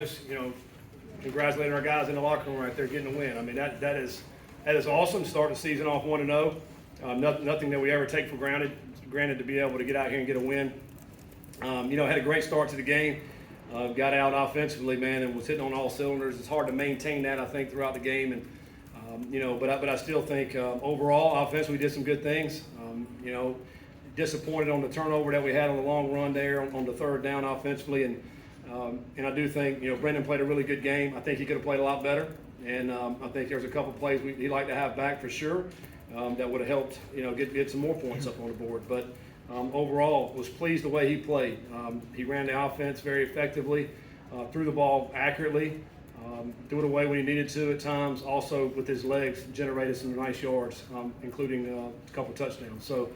You know, congratulating our guys in the locker room right there getting a win. I mean, that is awesome. Start the season off 1-0. Nothing that we ever take for granted to be able to get out here and get a win. Had a great start to the game. Got out offensively, man, and was hitting on all cylinders. It's hard to maintain that, I think, throughout the game. And but I still think overall, offensively, we did some good things. Disappointed on the turnover that we had on the long run there on the third down offensively, and I do think Brendan played a really good game. I think he could have played a lot better, and I think there's a couple plays he'd like to have back for sure that would have helped get some more points up on the board. But overall, was pleased the way he played. He ran the offense very effectively, threw the ball accurately, threw it away when he needed to at times. Also with his legs, generated some nice yards, including a couple touchdowns. So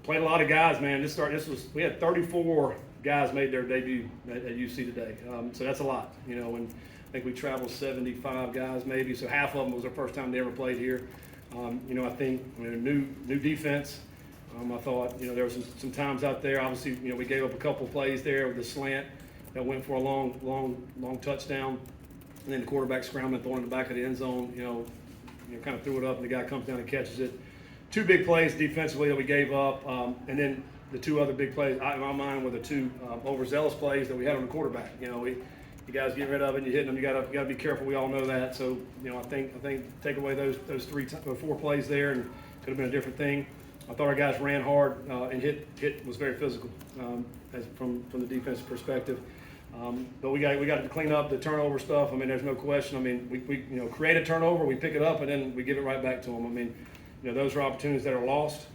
played a lot of guys, man. We had 34 guys made their debut at UC today, so that's a lot, and I think we traveled 75 guys maybe, so half of them was their first time they ever played here. I think new defense. I thought there was some times out there. Obviously, we gave up a couple plays there with the slant that went for a long touchdown, and then the quarterback scrambling, throwing in the back of the end zone. Kind of threw it up, and the guy comes down and catches it. Two big plays defensively that we gave up, and then the two other big plays, in my mind, were the two overzealous plays that we had on the quarterback. You guys get rid of it, and you hit them. You got to be careful. We all know that. So I think take away those 4 plays there, and could have been a different thing. I thought our guys ran hard and hit was very physical from the defensive perspective. But we got to clean up the turnover stuff. I mean, there's no question. I mean, we create a turnover, we pick it up, and then we give it right back to them. I mean, those are opportunities that are lost.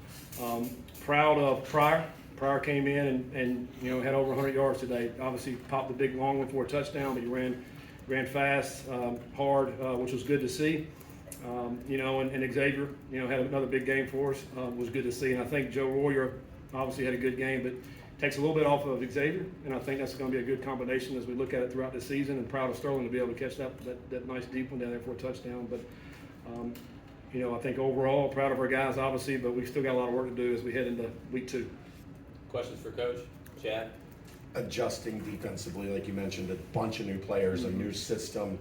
Proud of Pryor. Pryor came in and had over 100 yards today. Obviously popped the big long one for a touchdown, but he ran fast, hard, which was good to see. And Xavier, had another big game for us. Was good to see. And I think Joe Royer obviously had a good game, but takes a little bit off of Xavier, and I think that's going to be a good combination as we look at it throughout the season. And proud of Sterling to be able to catch that nice deep one down there for a touchdown. But I think overall, proud of our guys, obviously, but we still got a lot of work to do as we head into week 2. Questions for Coach? Chad? Adjusting defensively, like you mentioned, a bunch of new players, a new system.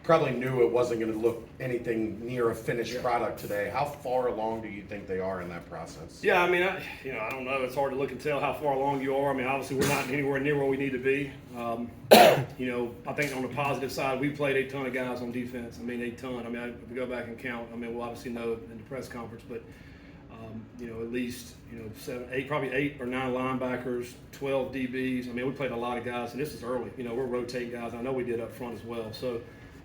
Probably knew it wasn't going to look anything near a finished product today. How far along do you think they are in that process? Yeah, I mean, I don't know. It's hard to look and tell how far along you are. I mean, obviously, we're not anywhere near where we need to be. I think on the positive side, we played a ton of guys on defense. I mean, a ton. I mean, if we go back and count, I mean, we'll obviously know in the press conference, but at least 8 or 9 linebackers, 12 DBs. I mean, we played a lot of guys, and this is early. We're rotating guys. I know we did up front as well, so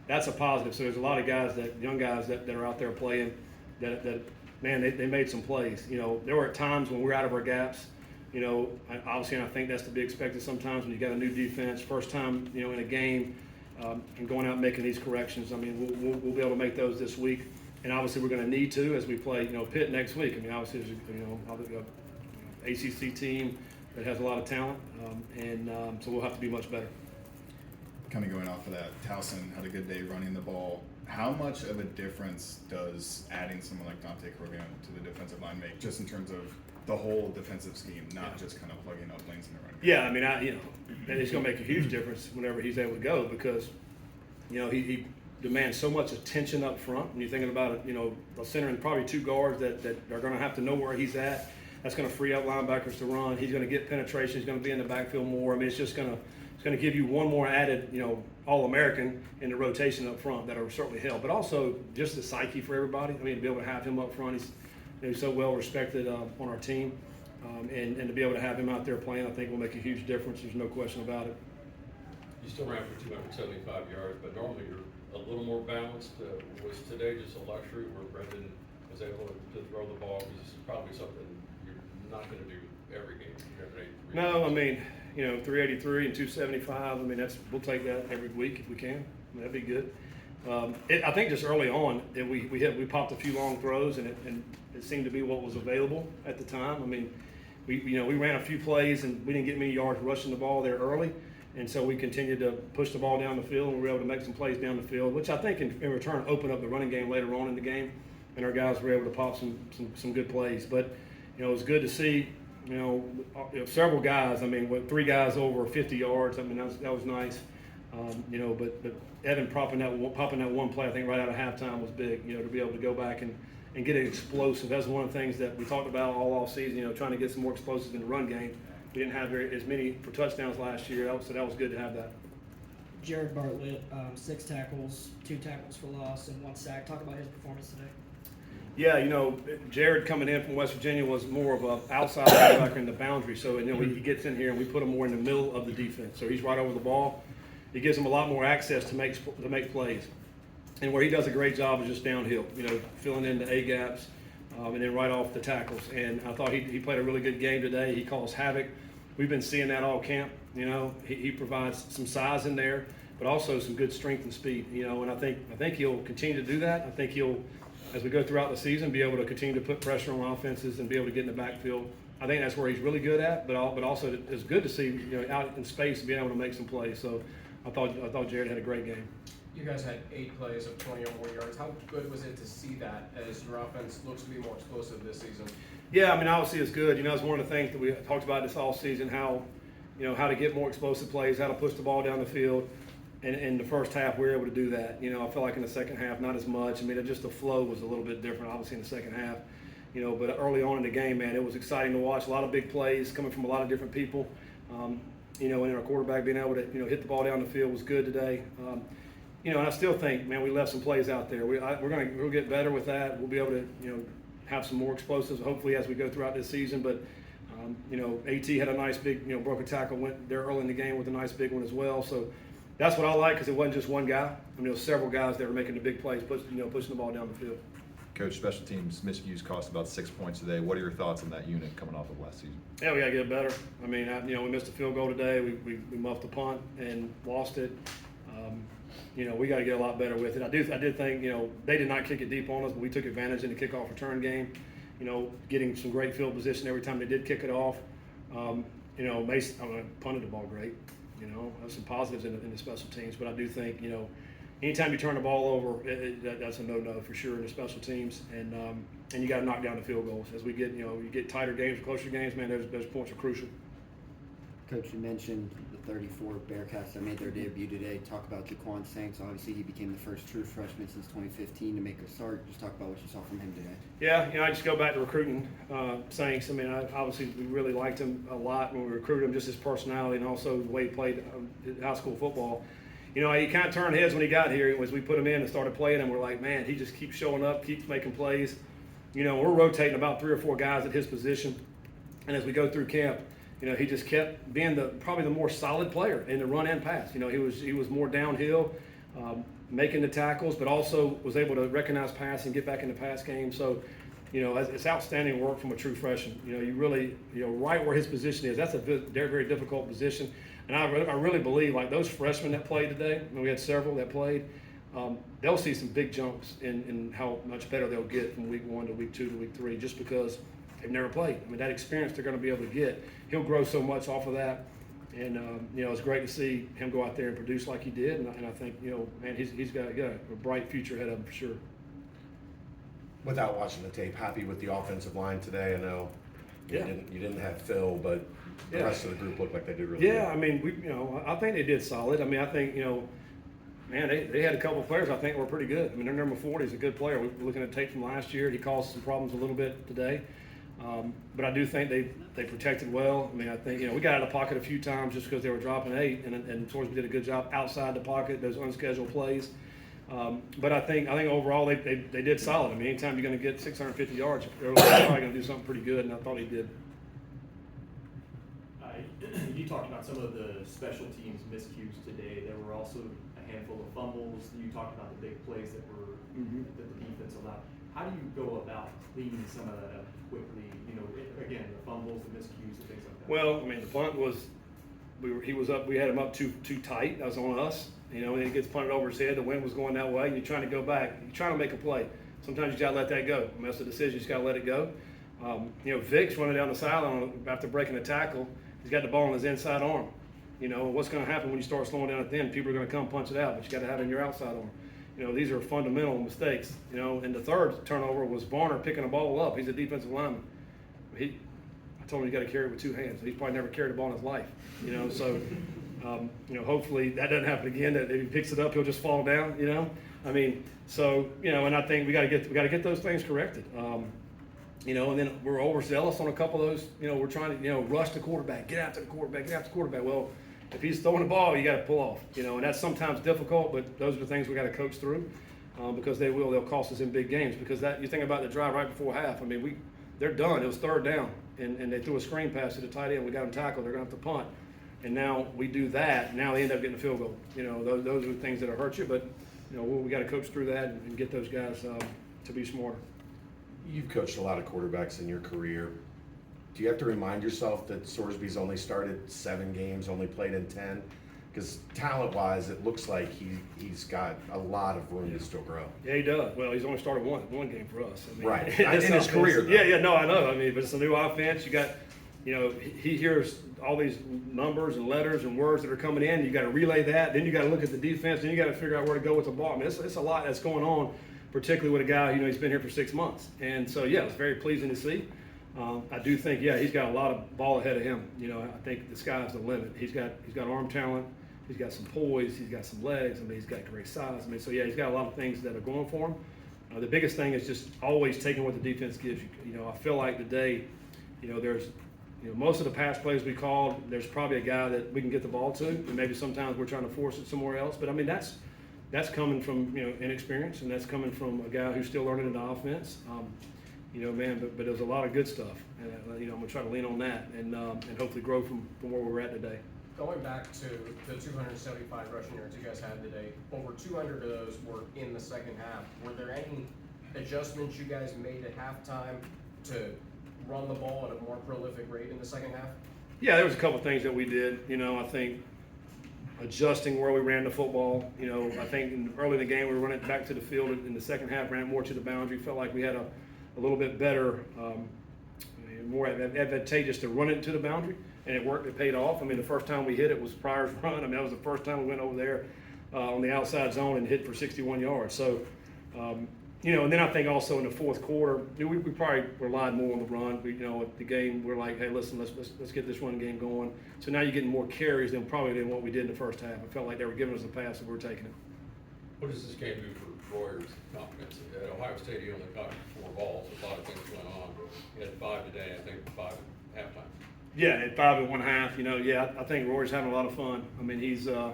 that's a positive. So there's a lot of guys young guys that are out there playing. That man, they made some plays. There were times when we're out of our gaps. Obviously, and I think that's to be expected sometimes when you got a new defense, first time in a game, and going out and making these corrections. I mean, we'll be able to make those this week. And obviously, we're going to need to as we play, Pitt next week. I mean, obviously, there's an ACC team that has a lot of talent, so we'll have to be much better. Kind of going off of that, Towson had a good day running the ball. How much of a difference does adding someone like Dante Corrigan to the defensive line make, just in terms of the whole defensive scheme, not just kind of plugging up lanes in the running game? Yeah, I mean, and it's going to make a huge difference whenever he's able to go because, he demands so much attention up front. When you're thinking about it, a center and probably 2 guards that are going to have to know where he's at. That's going to free up linebackers to run. He's going to get penetration. He's going to be in the backfield more. I mean, it's just going to give you one more added, All-American in the rotation up front that'll certainly help. But also just the psyche for everybody. I mean, to be able to have him up front, he's so well respected on our team, and to be able to have him out there playing, I think will make a huge difference. There's no question about it. You still ran for 275 yards, but normally you're a little more balanced. Was today just a luxury where Brendan was able to throw the ball? Because this is probably something you're not going to do every game. No, I mean, 383 and 275. I mean, we'll take that every week if we can. I mean, that'd be good. I think just early on, we popped a few long throws, and it seemed to be what was available at the time. I mean, we ran a few plays, and we didn't get many yards rushing the ball there early. And so we continued to push the ball down the field, and we were able to make some plays down the field, which I think in return opened up the running game later on in the game, and our guys were able to pop some good plays. But it was good to see Several guys. I mean, with 3 guys over 50 yards. I mean, that was nice. But Evan popping that one play, I think right out of halftime was big. To be able to go back and get it explosive. That's one of the things that we talked about all off season. Trying to get some more explosives in the run game. We didn't have as many for touchdowns last year, so that was good to have that. Jared Bartlett, 6 tackles, 2 tackles for loss, and 1 sack. Talk about his performance today. Yeah, Jared coming in from West Virginia was more of an outside linebacker in the boundary. So he gets in here and we put him more in the middle of the defense. So he's right over the ball. It gives him a lot more access to make plays. And where he does a great job is just downhill, filling in the A gaps and then right off the tackles. And I thought he played a really good game today. He caused havoc. We've been seeing that all camp. He provides some size in there, but also some good strength and speed. And I think he'll continue to do that. I think he'll, as we go throughout the season, be able to continue to put pressure on offenses and be able to get in the backfield. I think that's where he's really good at, but also it's good to see out in space and being able to make some plays. So I thought Jared had a great game. You guys had 8 plays of 20 or more yards. How good was it to see that as your offense looks to be more explosive this season? Yeah, I mean, obviously it's good. It's one of the things that we talked about this all season, how to get more explosive plays, how to push the ball down the field. And in the first half, we were able to do that. I feel like in the second half, not as much. I mean, just the flow was a little bit different, obviously, in the second half. But early on in the game, man, it was exciting to watch. A lot of big plays coming from a lot of different people. And our quarterback being able to, hit the ball down the field was good today. And I still think, man, we left some plays out there. We'll get better with that. We'll be able to, have some more explosives, hopefully, as we go throughout this season. But, AT had a nice big, broke a tackle, went there early in the game with a nice big one as well. So that's what I like, because it wasn't just one guy. I mean, there was several guys that were making the big plays, pushing the ball down the field. Coach, special teams miscues cost about 6 points today. What are your thoughts on that unit coming off of last season? Yeah, we got to get better. I mean, we missed a field goal today. We muffed a punt and lost it. We got to get a lot better with it. I did think, they did not kick it deep on us, but we took advantage in the kickoff return game. Getting some great field position every time they did kick it off. Mason punted the ball great. There's some positives in the special teams, but I do think, anytime you turn the ball over, that's a no-no for sure in the special teams, and you got to knock down the field goals. As we get, you get tighter games, closer games, man, those points are crucial. Coach, you mentioned the 34 Bearcats that made their debut today. Talk about Jaquan Sanks. Obviously, he became the first true freshman since 2015 to make a start. Just talk about what you saw from him today. Yeah, I just go back to recruiting Sanks. I mean, obviously, we really liked him a lot when we recruited him, just his personality and also the way he played high school football. He kind of turned heads when he got here. As we put him in and started playing him, we're like, man, he just keeps showing up, keeps making plays. We're rotating about 3 or 4 guys at his position. And as we go through camp, he just kept being probably the more solid player in the run and pass. He was more downhill, making the tackles, but also was able to recognize pass and get back in the pass game. So, it's outstanding work from a true freshman. You really, right where his position is. That's a very, very difficult position. And I really believe, like those freshmen that played today, and we had several that played, they'll see some big jumps in how much better they'll get from week 1 to week 2 to week 3, just because they've never played. I mean, that experience they're going to be able to get. He'll grow so much off of that. And, it's great to see him go out there and produce like he did. And I think, man, he's got a bright future ahead of him for sure. Without watching the tape, happy with the offensive line today. I know you didn't have Phil, but the rest of the group looked like they did really good. Yeah, I mean, I think they did solid. I mean, I think, man, they had a couple of players I think were pretty good. I mean, their number 40 is a good player. We're looking at tape from last year. He caused some problems a little bit today. But I do think they protected well. I mean, I think, we got out of the pocket a few times just because they were dropping 8, and Torsby did a good job outside the pocket, those unscheduled plays. But I think overall they did solid. I mean, anytime you're going to get 650 yards, they're probably going to do something pretty good, and I thought he did. You talked about some of the special teams miscues today. There were also a handful of fumbles. You talked about the big plays that the defense allowed. How do you go about cleaning some of that up quickly? Again, the fumbles, the miscues, and things like that. Well, I mean, the punt was he was up. We had him up too tight. That was on us. And he gets punted over his head. The wind was going that way, and you're trying to go back. You're trying to make a play. Sometimes you got to let that go. I mean, that's a decision. You just got to let it go. Vic's running down the sideline after breaking a tackle. He's got the ball in his inside arm. What's going to happen when you start slowing down at the end? People are going to come punch it out, but you got to have it in your outside arm. These are fundamental mistakes. And the third turnover was Barner picking a ball up. He's a defensive lineman. I told him you got to carry it with two hands. He's probably never carried a ball in his life, you know. So, you know, hopefully that doesn't happen again. That if he picks it up, he'll just fall down, you know. I mean, so you know, and I think we got to get those things corrected. You know, and then we're overzealous on a couple of those. You know, we're trying to, you know, rush the quarterback, get after the quarterback, get after the quarterback. Well, if he's throwing the ball, you got to pull off. You know, and that's sometimes difficult, but those are the things we got to coach through because they'll cost us in big games. Because that you think about the drive right before half. I mean, they're done. It was third down, and they threw a screen pass to the tight end. We got them tackled. They're gonna have to punt, and now we do that. Now they end up getting a field goal. You know, those are the things that'll hurt you. But you know, we got to coach through that and get those guys to be smarter. You've coached a lot of quarterbacks in your career. Do you have to remind yourself that Sorsby's only started 7 games, only played in 10? Because talent-wise, it looks like he's got a lot of room to still grow. Yeah, he does. Well, he's only started one game for us. I mean, Right. in In his career, though. Yeah, no, I know. I mean, but it's a new offense. You got, you know, he hears all these numbers and letters and words that are coming in. You got to relay that. Then you got to look at the defense. Then you got to figure out where to go with the ball. I mean, it's a lot that's going on, particularly with a guy, you know, he's been here for 6 months. And so, yeah, it's very pleasing to see. I do think, yeah, he's got a lot of ball ahead of him. You know, I think the sky's the limit. He's got arm talent. He's got some poise. He's got some legs. I mean, he's got great size. I mean, so, yeah, he's got a lot of things that are going for him. The biggest thing is just always taking what the defense gives you. You know, I feel like today, you know, there's, you know, most of the pass plays we called, there's probably a guy that we can get the ball to, and maybe sometimes we're trying to force it somewhere else. But, I mean, that's coming from, you know, inexperience, and that's coming from a guy who's still learning the offense. You know, man, but there's a lot of good stuff, and you know, I'm gonna try to lean on that and hopefully grow from where we're at today. Going back to the 275 rushing yards you guys had today, over 200 of those were in the second half. Were there any adjustments you guys made at halftime to run the ball at a more prolific rate in the second half? Yeah, there was a couple things that we did. You know, I think adjusting where we ran the football. You know, I think early in the game we were running back to the field. In the second half, ran more to the boundary. Felt like we had a little bit better, more advantageous to run it to the boundary, and it worked. It paid off. I mean, the first time we hit it was Pryor's run. I mean, that was the first time we went over there on the outside zone and hit for 61 yards. So, you know, and then I think also in the fourth quarter, we probably relied more on the run. You know, at the game, we're like, hey, listen, let's get this run game going. So now you're getting more carries than what we did in the first half. I felt like they were giving us a pass and we were taking it. What does this game do for Royer's confidence? At Ohio State, he only caught 4 balls. A lot of things went on. He had 5 today, I think 5 at halftime. Yeah, at 5 at 1/2, you know, yeah, I think Rory's having a lot of fun. I mean, he's a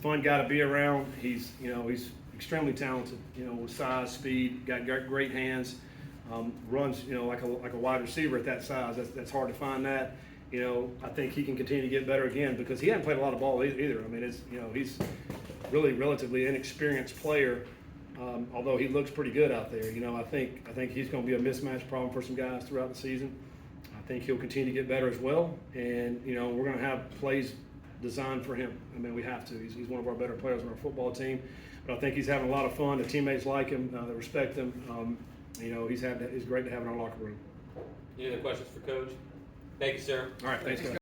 fun guy to be around. He's extremely talented, you know, with size, speed, got great hands, runs, you know, like a wide receiver at that size. That's hard to find that. You know, I think he can continue to get better again because he hasn't played a lot of ball either. I mean, you know, he's really relatively inexperienced player, although he looks pretty good out there. You know, I think he's going to be a mismatch problem for some guys throughout the season. I think he'll continue to get better as well, and you know, we're going to have plays designed for him. I mean, we have to. He's one of our better players on our football team, but I think he's having a lot of fun. The teammates like him, they respect him. You know, he's great to have in our locker room. Any other questions for Coach? Thank you, sir. All right, thanks, guys.